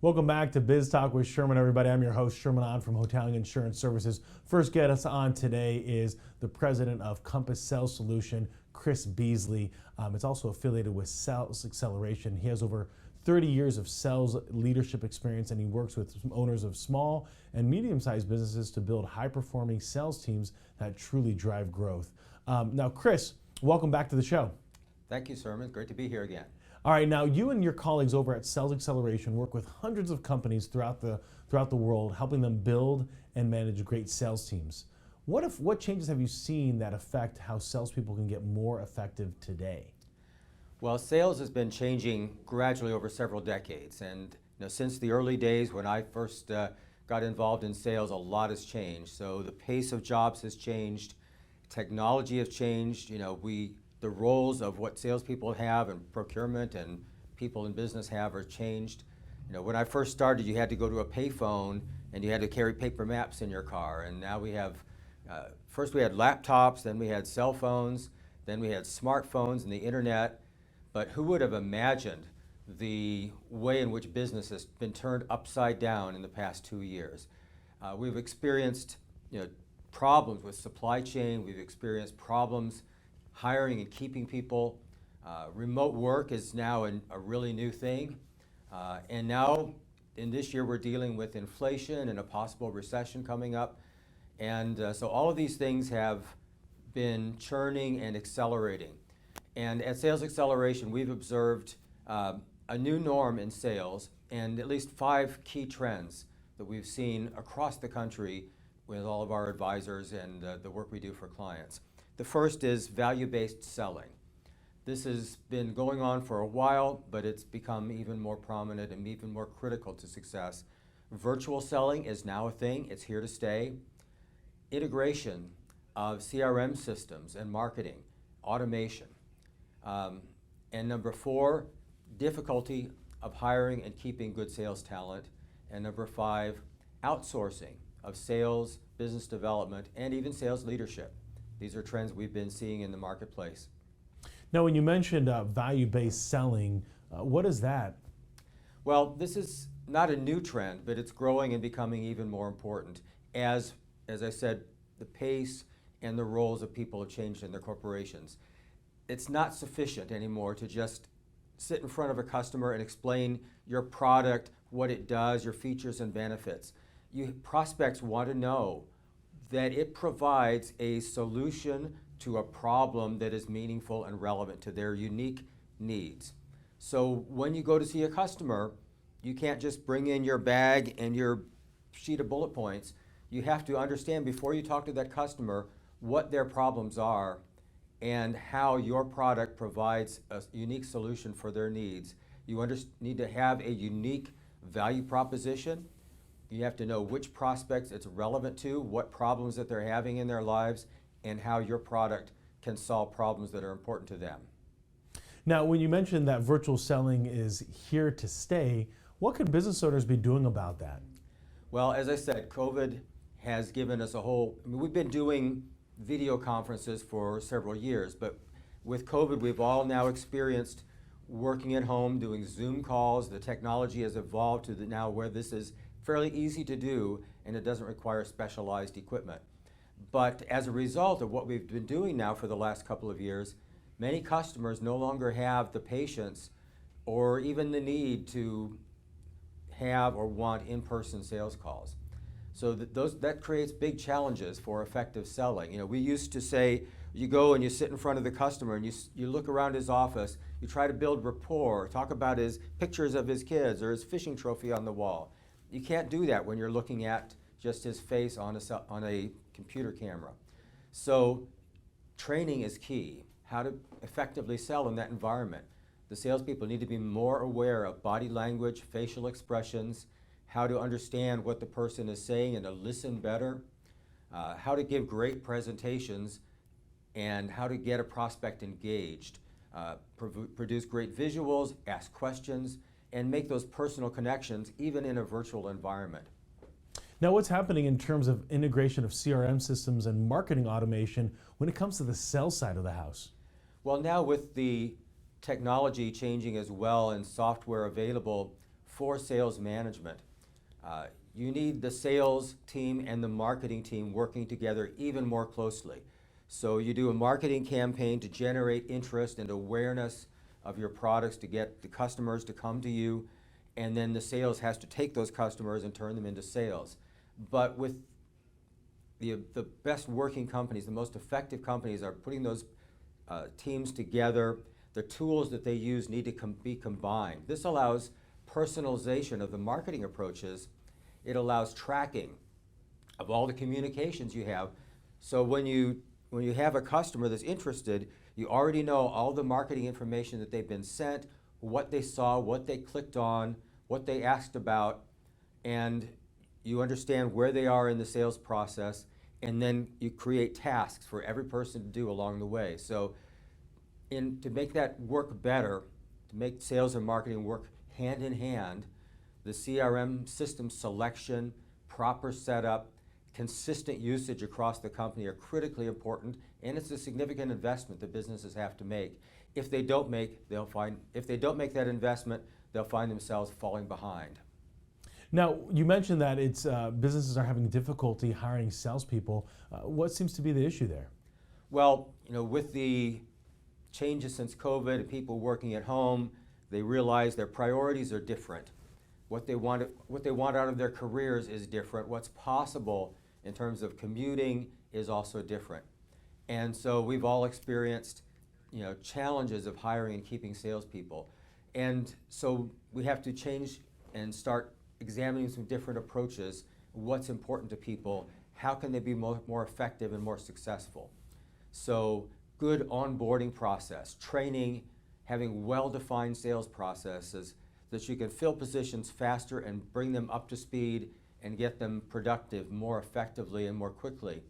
Welcome back to BizTalk with Sherman, everybody. I'm your host, Sherman On from Hoteling Insurance Services. First guest on today is the president of Compass Sales Solution, Chris Beasley. It's also affiliated with Sales Acceleration. He has over 30 years of sales leadership experience, and he works with owners of small and medium-sized businesses to build high-performing sales teams that truly drive growth. Now, Chris, welcome back to the show. Thank you, Sherman. Great to be here again. All right, now you and your colleagues over at Sales Acceleration work with hundreds of companies throughout the world, helping them build and manage great sales teams. What changes have you seen that affect how salespeople can get more effective today? Well, sales has been changing gradually over several decades, and since the early days when I first got involved in sales, a lot has changed. So the pace of jobs has changed, technology has changed. The roles of what salespeople have and procurement and people in business have are changed. When I first started, you had to go to a payphone and you had to carry paper maps in your car. And now we have, first we had laptops, then we had cell phones, then we had smartphones and the internet. But who would have imagined the way in which business has been turned upside down in the past 2 years? We've experienced problems with supply chain. We've experienced problems hiring and keeping people. Remote work is now a really new thing. And now in this year we're dealing with inflation and a possible recession coming up. And so all of these things have been churning and accelerating. And at Sales Acceleration, we've observed a new norm in sales and at least 5 key trends that we've seen across the country with all of our advisors and the work we do for clients. The first is value-based selling. This has been going on for a while, but it's become even more prominent and even more critical to success. Virtual selling is now a thing. It's here to stay. Integration of CRM systems and marketing, automation. And number 4, difficulty of hiring and keeping good sales talent. And number 5, outsourcing of sales, business development, and even sales leadership. These are trends we've been seeing in the marketplace. Now, when you mentioned value-based selling, what is that? Well, this is not a new trend, but it's growing and becoming even more important as I said, the pace and the roles of people have changed in their corporations. It's not sufficient anymore to just sit in front of a customer and explain your product, what it does, your features and benefits. Prospects want to know that it provides a solution to a problem that is meaningful and relevant to their unique needs. So when you go to see a customer, you can't just bring in your bag and your sheet of bullet points. You have to understand before you talk to that customer what their problems are and how your product provides a unique solution for their needs. You need to have a unique value proposition. You have to know which prospects it's relevant to, what problems that they're having in their lives, and how your product can solve problems that are important to them. Now, when you mentioned that virtual selling is here to stay, what could business owners be doing about that? Well, as I said, COVID has given us we've been doing video conferences for several years, but with COVID, we've all now experienced working at home, doing Zoom calls. The technology has evolved to now where this is fairly easy to do, and it doesn't require specialized equipment. But as a result of what we've been doing now for the last couple of years, many customers no longer have the patience or even the need to have or want in-person sales calls. So that creates big challenges for effective selling. We used to say, you go and you sit in front of the customer and you look around his office, you try to build rapport, talk about his pictures of his kids or his fishing trophy on the wall. You can't do that when you're looking at just his face on a computer camera. So training is key, how to effectively sell in that environment. The salespeople need to be more aware of body language, facial expressions, how to understand what the person is saying and to listen better, how to give great presentations, and how to get a prospect engaged, produce great visuals, ask questions, and make those personal connections even in a virtual environment. Now, what's happening in terms of integration of CRM systems and marketing automation when it comes to the sales side of the house? Well, now with the technology changing as well and software available for sales management. You need the sales team and the marketing team working together even more closely. So you do a marketing campaign to generate interest and awareness of your products to get the customers to come to you, and then the sales has to take those customers and turn them into sales. But with the best working companies, the most effective companies are putting those teams together. The tools that they use need to be combined. This allows personalization of the marketing approaches. It allows tracking of all the communications you have. So when you have a customer that's interested, you already know all the marketing information that they've been sent, what they saw, what they clicked on, what they asked about, and you understand where they are in the sales process, and then you create tasks for every person to do along the way. So to make that work better, to make sales and marketing work hand in hand, the CRM system selection, proper setup, consistent usage across the company are critically important, and it's a significant investment that businesses have to make. If they don't make that investment, they'll find themselves falling behind. Now, you mentioned that businesses are having difficulty hiring salespeople. What seems to be the issue there? Well, with the changes since COVID and people working at home, they realize their priorities are different. What they want out of their careers is different. What's possible in terms of commuting is also different. And so we've all experienced challenges of hiring and keeping salespeople. And so we have to change and start examining some different approaches. What's important to people? How can they be more effective and more successful? So good onboarding process, training, having well-defined sales processes that you can fill positions faster and bring them up to speed and get them productive more effectively and more quickly.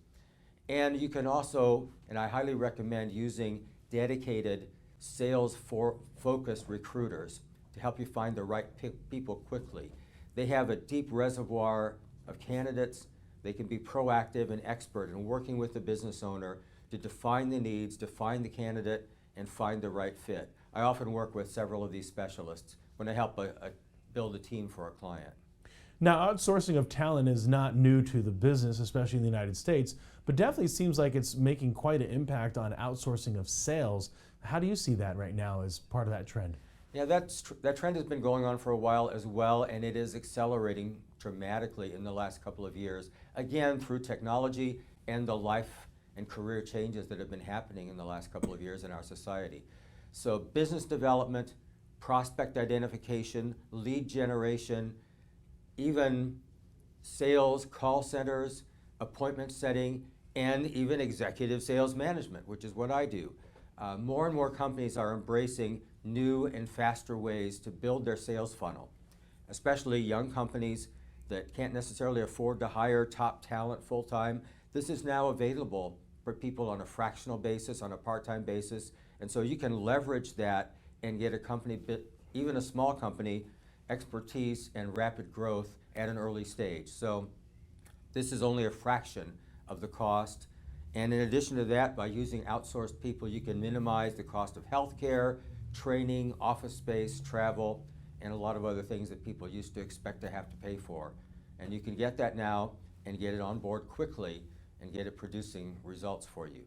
And you can also, and I highly recommend using dedicated sales-focused recruiters to help you find the right people quickly. They have a deep reservoir of candidates. They can be proactive and expert in working with the business owner to define the needs, define the candidate, and find the right fit. I often work with several of these specialists when I help build a team for a client. Now, outsourcing of talent is not new to the business, especially in the United States, but definitely seems like it's making quite an impact on outsourcing of sales. How do you see that right now as part of that trend? Yeah, that trend has been going on for a while as well, and it is accelerating dramatically in the last couple of years, again, through technology and the life and career changes that have been happening in the last couple of years in our society. So business development, prospect identification, lead generation, even sales, call centers, appointment setting, and even executive sales management, which is what I do. More and more companies are embracing new and faster ways to build their sales funnel, especially young companies that can't necessarily afford to hire top talent full-time. This is now available for people on a fractional basis, on a part-time basis, and so you can leverage that and get a company, even a small company, expertise and rapid growth at an early stage. So this is only a fraction of the cost. And in addition to that, by using outsourced people, you can minimize the cost of healthcare, training, office space, travel, and a lot of other things that people used to expect to have to pay for. And you can get that now and get it on board quickly and get it producing results for you.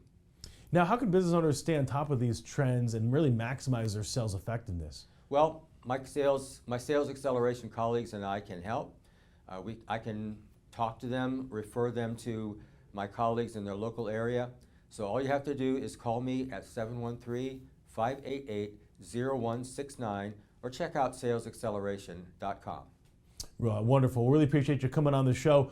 Now, how can business owners stay on top of these trends and really maximize their sales effectiveness? Well, my sales acceleration colleagues and I can help. I can talk to them, refer them to my colleagues in their local area. So all you have to do is call me at 713-588-0169 or check out salesacceleration.com. Wonderful. Really appreciate you coming on the show.